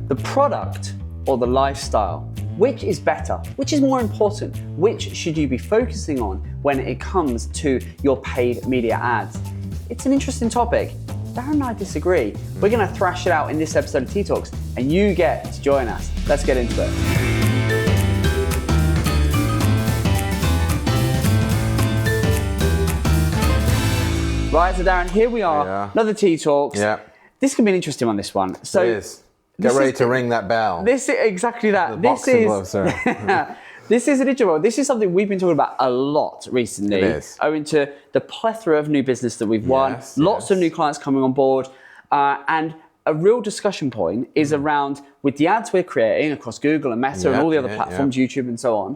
The product or the lifestyle? Which is better? Which is more important? Which should you be focusing on when it comes to your paid media ads? It's an interesting topic. Darren and I disagree. We're going to thrash it out in this episode of T.E A Talks, and you get to join us. Let's get into it. Right, so Darren, here we are, another T.E A Talks. Yeah. This can be an interesting one, this one. So it is. Get ready to ring that bell. This is exactly that. The boxing gloves, sorry. This is an interesting one. This is something we've been talking about a lot recently. It is. Owing to the plethora of new business that we've won, lots of new clients coming on board, and a real discussion point is around, with the ads we're creating across Google and Meta and all the other platforms, YouTube and so on,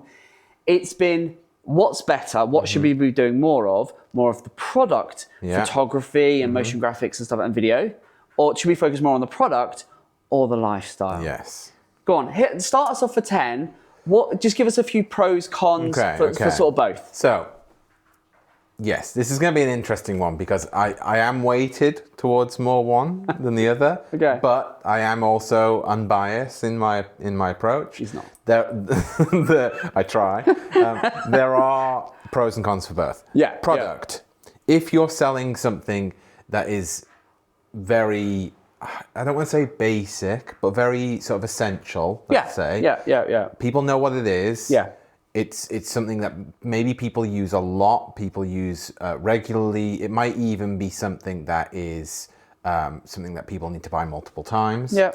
it's been what's better, what should we be doing more of the product, photography and motion graphics and stuff and video, or should we focus more on the product or the lifestyle? Yes. Go on, start us off for 10. Just give us a few pros, cons for sort of both. So, yes, this is going to be an interesting one because I am weighted towards more one than the other. Okay. But I am also unbiased in my approach. He's not. I try. There are pros and cons for both. Yeah. Product. Yeah. If you're selling something that is very, I don't want to say basic, but very sort of essential, let's say. Yeah. People know what it is. Yeah. It's something that maybe people use a lot, people use regularly. It might even be something that is something that people need to buy multiple times. Yeah.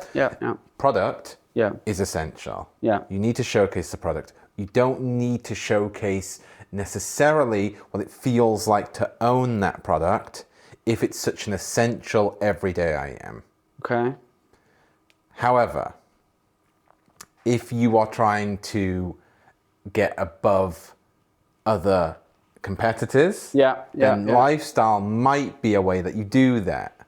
Product is essential. Yeah. You need to showcase the product. You don't need to showcase necessarily what it feels like to own that product if it's such an essential everyday item. Okay. However, if you are trying to get above other competitors, then lifestyle might be a way that you do that.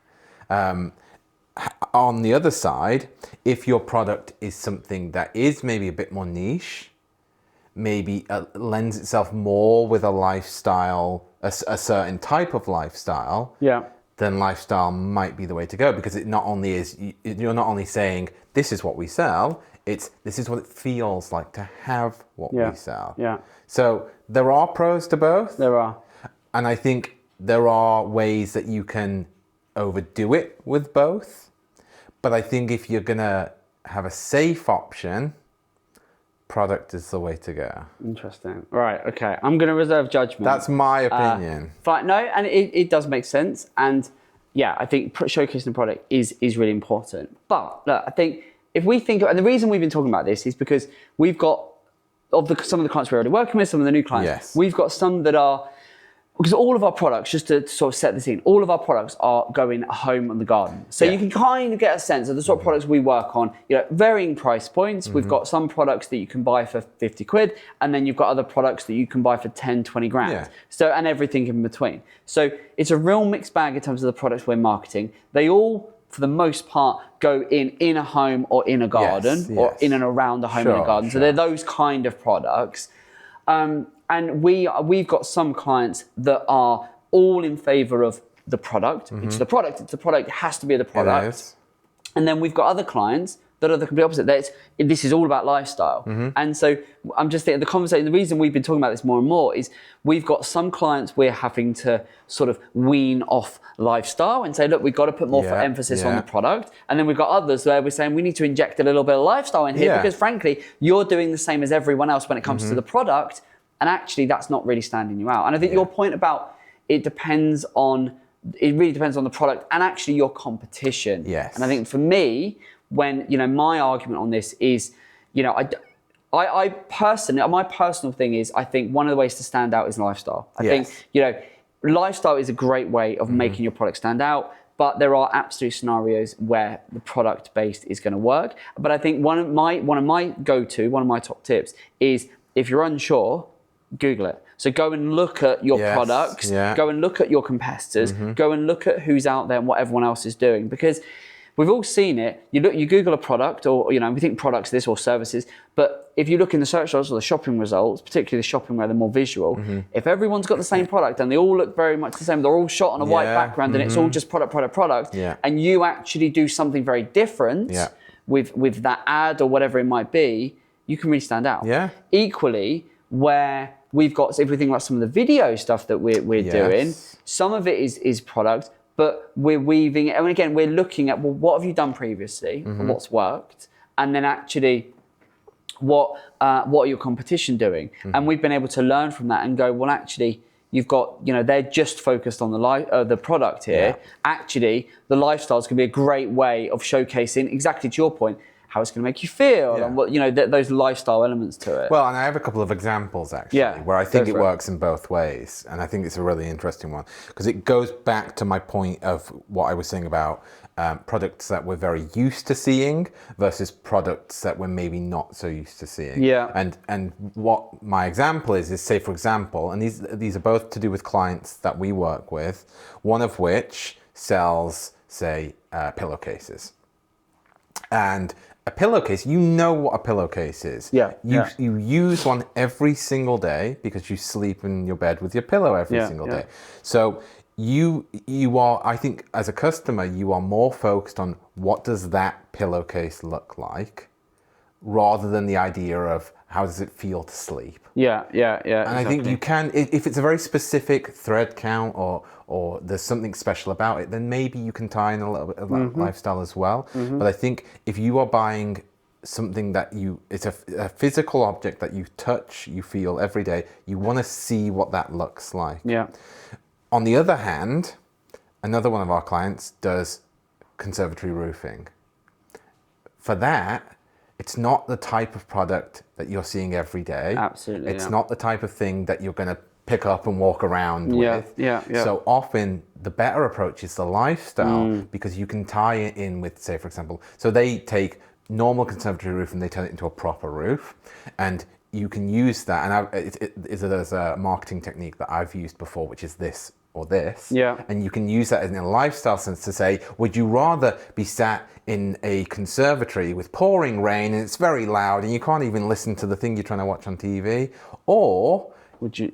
On the other side, if your product is something that is maybe a bit more niche, maybe lends itself more with a lifestyle, a certain type of lifestyle, then lifestyle might be the way to go, because it not only is, you're not only saying this is what we sell, this is what it feels like to have what we sell. Yeah. So there are pros to both. There are. And I think there are ways that you can overdo it with both. But I think if you're going to have a safe option, product is the way to go. Interesting. Right, okay. I'm going to reserve judgment. That's my opinion. Fine. No, and it does make sense. And yeah, I think showcasing the product is really important. But look, I think if we think, and the reason we've been talking about this is because we've got, some of the clients we're already working with, some of the new clients, we've got some that are, because all of our products, just to sort of set the scene, all of our products are going home on the garden. So you can kind of get a sense of the sort of products we work on, varying price points. We've got some products that you can buy for 50 quid, and then you've got other products that you can buy for 10, 20 grand. Yeah. So, and everything in between. So it's a real mixed bag in terms of the products we're marketing. They all, for the most part, go in a home or in a garden, or in and around a home and a garden. So they're those kind of products. And we've got some clients that are all in favor of the product. It's the product, it has to be the product. And then we've got other clients that are the complete opposite. This is all about lifestyle. And so I'm just thinking, the reason we've been talking about this more and more is we've got some clients we're having to sort of wean off lifestyle and say, look, we've got to put more emphasis on the product. And then we've got others where we're saying we need to inject a little bit of lifestyle in here because frankly, you're doing the same as everyone else when it comes to the product. And actually, that's not really standing you out. And I think your point about it really depends on the product and actually your competition. Yes. And I think for me, when, my argument on this is, I personally, my personal thing is, I think one of the ways to stand out is lifestyle. I think, lifestyle is a great way of making your product stand out. But there are absolute scenarios where the product-based is going to work. But I think one of my top tips is, if you're unsure, Google it. So go and look at your products, go and look at your competitors, go and look at who's out there and what everyone else is doing. Because we've all seen it. You Google a product, or we think products this or services, but if you look in the search results or the shopping results, particularly the shopping where they're more visual, if everyone's got the same product and they all look very much the same, they're all shot on a white background and it's all just product, and you actually do something very different, with that ad or whatever it might be, you can really stand out. Yeah. Equally, where we've got everything like some of the video stuff that we're doing, some of it is product, but we're weaving it. And again, we're looking at, well, what have you done previously? What's worked? And then actually, what are your competition doing? And we've been able to learn from that and go, well, actually, you've got, they're just focused on the product here. Actually, the lifestyle is going to be a great way of showcasing, exactly to your point, how it's going to make you feel and what, those lifestyle elements to it. Well, and I have a couple of examples actually where I think it works in both ways. And I think it's a really interesting one because it goes back to my point of what I was saying about products that we're very used to seeing versus products that we're maybe not so used to seeing. Yeah. And what my example is say, for example, and these are both to do with clients that we work with, one of which sells, say, pillowcases. And a pillowcase, you know what a pillowcase is. You use one every single day because you sleep in your bed with your pillow every single day. So you are, I think, as a customer, you are more focused on what does that pillowcase look like, rather than the idea of how does it feel to sleep. And exactly. I think you can, if it's a very specific thread count or there's something special about it, then maybe you can tie in a little bit of that lifestyle as well. But I think if you are buying something that it's a physical object that you touch, you feel every day, you want to see what that looks like. On the other hand, another one of our clients does conservatory roofing. For that, it's not the type of product that you're seeing every day. Absolutely. It's not the type of thing that you're going to pick up and walk around with. So often the better approach is the lifestyle because you can tie it in with, say, for example, so they take normal conservatory roof and they turn it into a proper roof, and you can use that. And there's a marketing technique that I've used before, which is this or this. And you can use that in a lifestyle sense to say, would you rather be sat in a conservatory with pouring rain and it's very loud and you can't even listen to the thing you're trying to watch on TV, or would you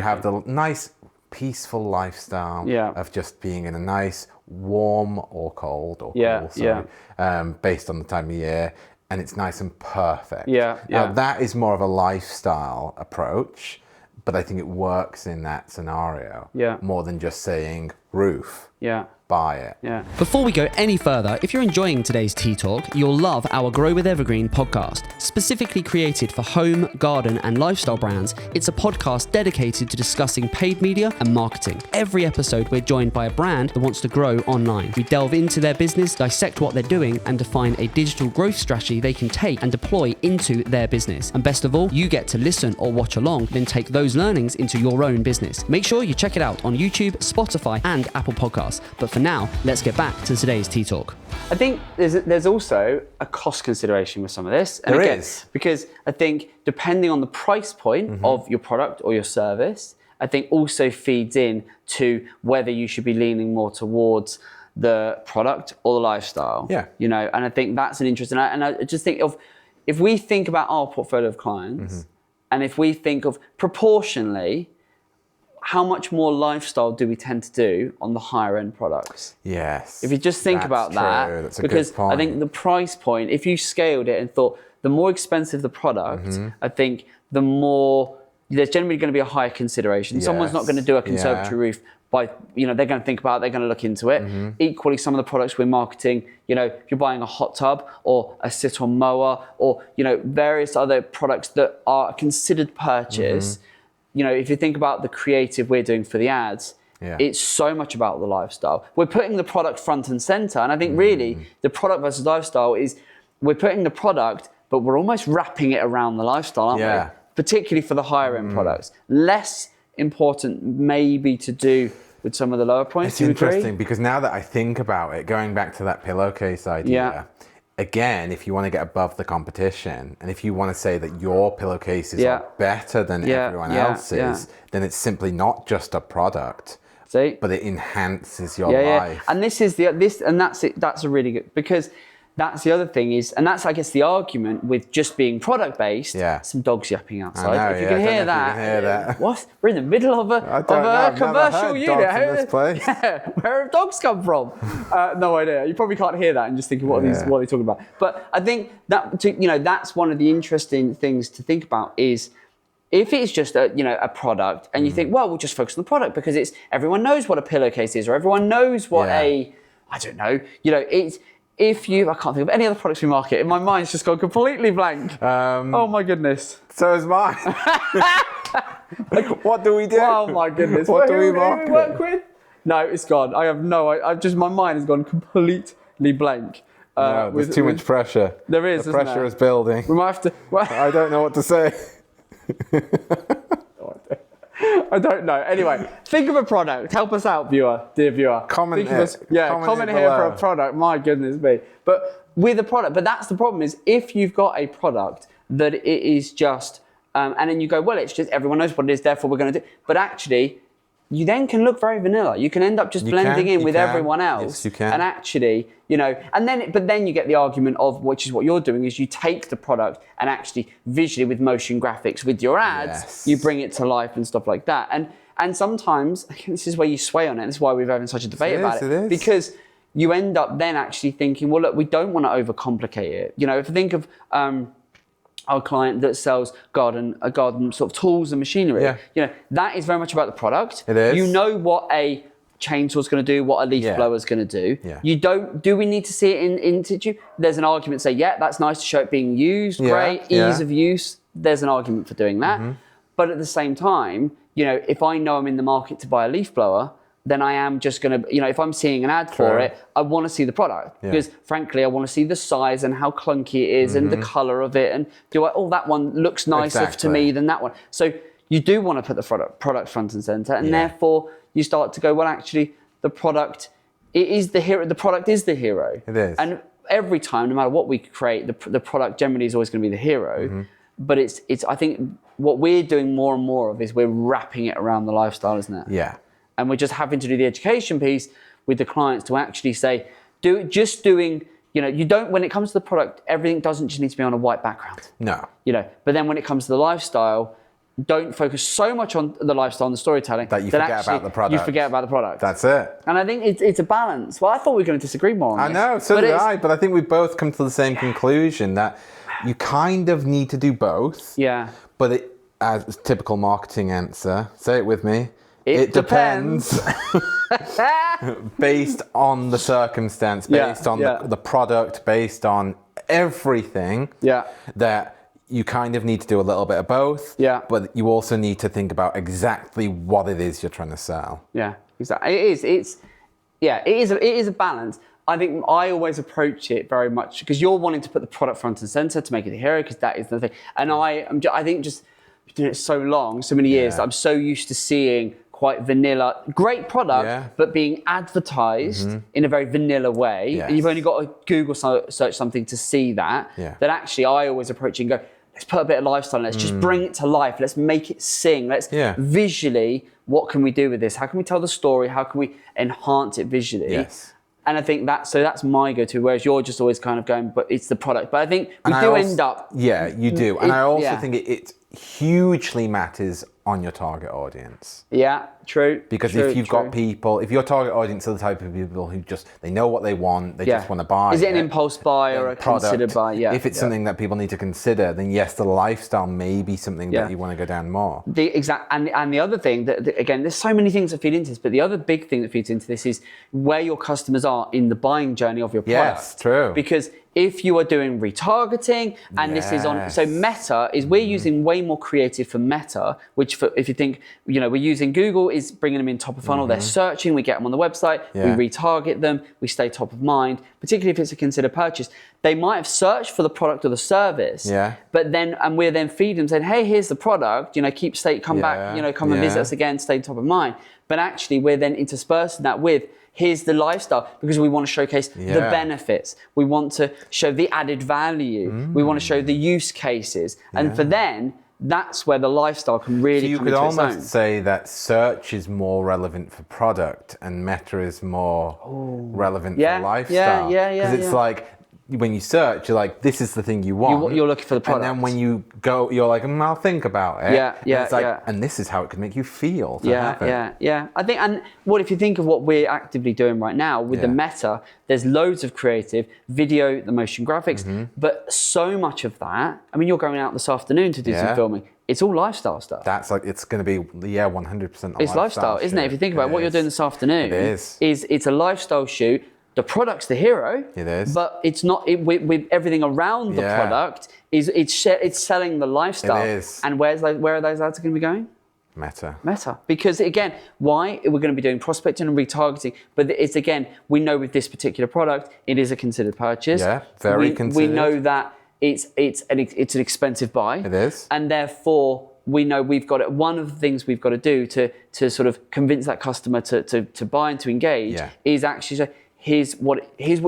have the nice peaceful lifestyle of just being in a nice warm or cold or cool, based on the time of year, and it's nice and perfect. Now that is more of a lifestyle approach, but I think it works in that scenario more than just saying roof. Buy it. Before we go any further, if you're enjoying today's Tea Talk, you'll love our Grow with Evergreen podcast. Specifically created for home, garden, and lifestyle brands, it's a podcast dedicated to discussing paid media and marketing. Every episode, we're joined by a brand that wants to grow online. We delve into their business, dissect what they're doing, and define a digital growth strategy they can take and deploy into their business. And best of all, you get to listen or watch along, then take those learnings into your own business. Make sure you check it out on YouTube, Spotify, and Apple Podcasts. But for now, let's get back to today's Tea Talk. I think there's also a cost consideration with some of this. And there again, is. Because I think depending on the price point of your product or your service, I think also feeds in to whether you should be leaning more towards the product or the lifestyle. And I think that's an interesting, and I just think of, if we think about our portfolio of clients, and if we think of proportionally, how much more lifestyle do we tend to do on the higher end products? If you just think about that, that's because a good point. I think the price point, if you scaled it and thought the more expensive the product, I think the more there's generally going to be a higher consideration. Someone's not going to do a conservatory roof by, they're going to think about it, they're going to look into it. Equally, some of the products we're marketing, if you're buying a hot tub or a sit-on mower or, various other products that are a considered purchase, if you think about the creative we're doing for the ads, it's so much about the lifestyle. We're putting the product front and center. And I think really the product versus lifestyle is we're putting the product, but we're almost wrapping it around the lifestyle, aren't we? Particularly for the higher end products. Less important maybe to do with some of the lower points. It's interesting because now that I think about it, going back to that pillowcase idea, again, if you want to get above the competition and if you want to say that your pillowcases are better than everyone else's, then it's simply not just a product, but it enhances your life. And this is that's a really good, because that's the other thing is, and that's, I guess, the argument with just being product-based. Yeah. Some dogs yapping outside. I know, if you can hear that. What? We're in the middle of a commercial unit. Dogs in this place. Yeah, where have dogs come from? No idea. You probably can't hear that and just thinking, what are they talking about? But I think that, that's one of the interesting things to think about is, if it's just a product and you think, well, we'll just focus on the product because everyone knows what a pillowcase is, or everyone knows what I don't know, I can't think of any other products we market. My mind's just gone completely blank. Oh my goodness. So is mine. What do we do? Oh my goodness. What do we market? Who do we work with? No, it's gone. I have my mind has gone completely blank. No, there's too much pressure. There is, the pressure is building. We might have to... I don't know what to say. I don't know. Anyway, think of a product. Help us out, dear viewer. Comment here for a product. My goodness me. But with a product, but that's the problem is if you've got a product that it is just, and then you go, well, it's just everyone knows what it is, therefore we're going to do. But actually, you then can look very vanilla. You can end up just blending in with everyone else. Yes, you can. And actually, but then you get the argument of, which is what you're doing, is you take the product and actually visually with motion graphics, with your ads, you bring it to life and stuff like that. And sometimes, this is where you sway on it. This is why we're having such a debate about it. Because you end up then actually thinking, well, look, we don't want to overcomplicate it. If you think of... our client that sells garden sort of tools and machinery. Yeah. That is very much about the product. It is. You know what a chainsaw is going to do, what a leaf blower is going to do. Yeah. Do we need to see it in situ? There's an argument to say, that's nice to show it being used, great, ease of use. There's an argument for doing that. But at the same time, if I know I'm in the market to buy a leaf blower, then I am just going to, if I'm seeing an ad for it, I want to see the product. Because frankly, I want to see the size and how clunky it is and the color of it. And that one looks nicer to me than that one. So you do want to put the product front and center. And therefore, you start to go, well, actually, the product, it is the hero. The product is the hero. It is. And every time, no matter what we create, the product generally is always going to be the hero. But it's I think what we're doing more and more of is we're wrapping it around the lifestyle, isn't it? Yeah. And we're just having to do the education piece with the clients to actually say, you don't, when it comes to the product, everything doesn't just need to be on a white background. No. But then when it comes to the lifestyle, don't focus so much on the lifestyle and the storytelling that you forget about the product. You forget about the product. That's it. And I think it's a balance. Well, I thought we were going to disagree more on this. I know, so did I, but I think we both come to the same conclusion that you kind of need to do both. Yeah. But as typical marketing answer, say it with me. It depends. Based on the circumstance, based on the product, based on everything. Yeah. That you kind of need to do a little bit of both. Yeah. But you also need to think about exactly what it is you're trying to sell. Yeah, exactly. It is a balance. I think I always approach it very much because you're wanting to put the product front and center to make it the hero, because that is the thing. And I think just doing it so long, so many years, that I'm so used to seeing quite vanilla, great product, but being advertised in a very vanilla way. Yes. And you've only got to Google search something to see that. Yeah. That actually I always approach it and go, let's put a bit of lifestyle in, let's just bring it to life. Let's make it sing. Let's visually, what can we do with this? How can we tell the story? How can we enhance it visually? Yes. And I think that's my go-to, whereas you're just always kind of going, but it's the product. But I think we end up... Yeah, you do. And I also think it hugely matters on your target audience. Yeah, true. Because if you've got people, if your target audience are the type of people who they know what they want, they just want to buy. Is it an impulse buy or a considered buy? Yeah. If it's something that people need to consider, then yes, the lifestyle may be something that you want to go down more. And the other thing that again, there's so many things that feed into this, but the other big thing that feeds into this is where your customers are in the buying journey of your product. Yes, true. Because if you are doing retargeting, and this is on, so Meta is, we're using way more creative for Meta, which if you think, we're using Google is bringing them in top of funnel, they're searching, we get them on the website, we retarget them, we stay top of mind, particularly if it's a considered purchase. They might have searched for the product or the service, but then, and we're then feeding them saying, hey, here's the product, come back, come and visit us again, stay top of mind. But actually we're then interspersing that with, here's the lifestyle, because we want to showcase the benefits. We want to show the added value. We want to show the use cases. And for then, that's where the lifestyle can really come into its own. So you could almost say that search is more relevant for product and Meta is more relevant for lifestyle. Because it's like, when you search, you're like, this is the thing you want. You're looking for the product. And then when you go, you're like, I'll think about it. Yeah, yeah, and it's like, yeah. And this is how it could make you feel to have it. Yeah. I think, and what if you think of what we're actively doing right now with the meta, there's loads of creative, video, the motion graphics, but so much of that, I mean, you're going out this afternoon to do some filming. It's all lifestyle stuff. That's like, it's going to be, 100% It's lifestyle, isn't it? If you think about what you're doing this afternoon, it's a lifestyle shoot. The product's the hero. It is. But it's not, with everything around the product, it's selling the lifestyle. It is. And where are those ads going to be going? Meta. Because again, why? We're going to be doing prospecting and retargeting, but it's, again, we know with this particular product, it is a considered purchase. Yeah, very considered. We know that it's an expensive buy. It is. And therefore, we know we've got it. One of the things we've got to do to sort of convince that customer to buy and to engage is actually say, here's what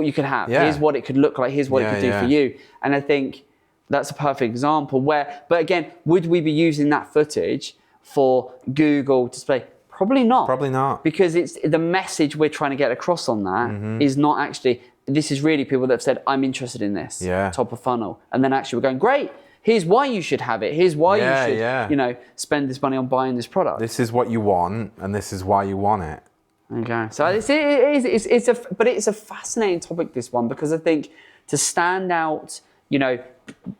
you can have. Here's what it could look like. Here's what it could do for you. And I think that's a perfect example where, but again, would we be using that footage for Google display? Probably not. Probably not. Because it's the message we're trying to get across on that is not actually, this is really people that have said, I'm interested in this, top of funnel. And then actually we're going, great, here's why you should have it. Here's why you should, spend this money on buying this product. This is what you want, and this is why you want it. Okay, so it's a fascinating topic, this one, because I think to stand out,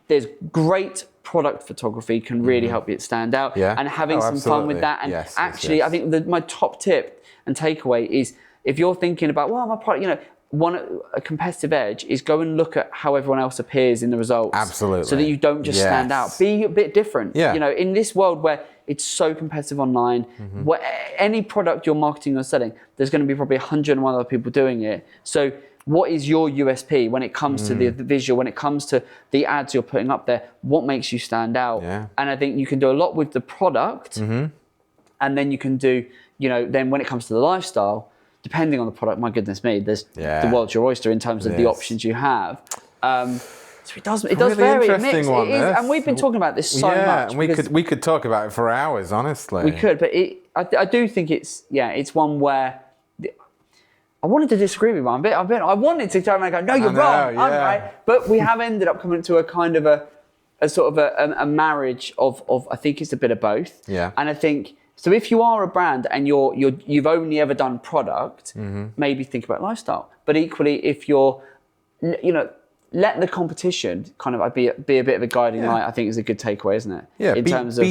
there's great product photography can really help you stand out, and having some fun with that. And I think my top tip and takeaway is if you're thinking about, well, my product, a competitive edge is go and look at how everyone else appears in the results. Absolutely. So that you don't just stand out. Be a bit different. Yeah. In this world where it's so competitive online, where any product you're marketing or selling, there's going to be probably 101 other people doing it. So what is your USP when it comes to the visual, when it comes to the ads you're putting up there? What makes you stand out? Yeah. And I think you can do a lot with the product, and then you can do, then when it comes to the lifestyle, depending on the product, my goodness me, there's the world's your oyster in terms of the options you have. So it does really vary. And we've been talking about this so much. And we could talk about it for hours, honestly. We could, but I do think it's one where I wanted to disagree with one. I wanted to turn around and go, no, you're wrong, I'm right. But we have ended up coming to a kind of a sort of a marriage of I think it's a bit of both. Yeah. And I think, so if you are a brand and you've only ever done product, maybe think about lifestyle. But equally, if you're, let the competition kind of be a bit of a guiding light. I think is a good takeaway, isn't it? Yeah. Be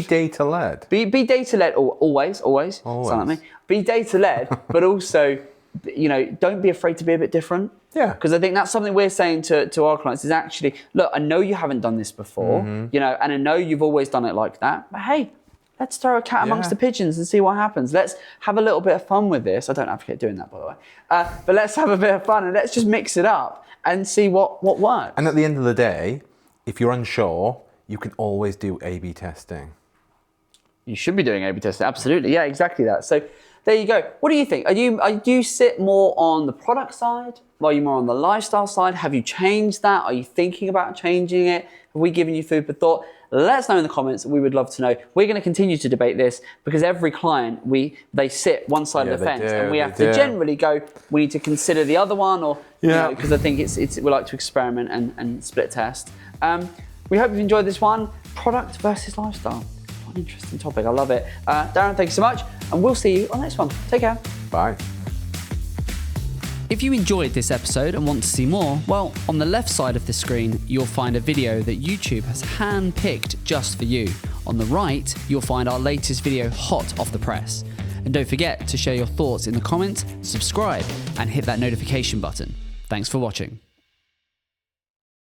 data led. Be data led. Always. Sound like me. Be data led, but also, don't be afraid to be a bit different. Yeah. Because I think that's something we're saying to our clients is actually, look, I know you haven't done this before, and I know you've always done it like that, but hey, let's throw a cat amongst the pigeons and see what happens. Let's have a little bit of fun with this. I don't advocate doing that, by the way. But let's have a bit of fun and let's just mix it up and see what works. And at the end of the day, if you're unsure, you can always do A/B testing. You should be doing A/B testing, absolutely. Yeah, exactly that. So there you go. What do you think? Do you sit more on the product side? Are you more on the lifestyle side? Have you changed that? Are you thinking about changing it? Have we given you food for thought? Let us know in the comments. We would love to know. We're going to continue to debate this because every client, they sit one side of the fence, and we have to generally go, we need to consider the other one, or because I think we like to experiment and split test. We hope you've enjoyed this one. Product versus lifestyle. What an interesting topic. I love it. Darren, thank you so much, and we'll see you on the next one. Take care. Bye. If you enjoyed this episode and want to see more, well, on the left side of the screen, you'll find a video that YouTube has hand-picked just for you. On the right, you'll find our latest video hot off the press. And don't forget to share your thoughts in the comments, subscribe, and hit that notification button. Thanks for watching.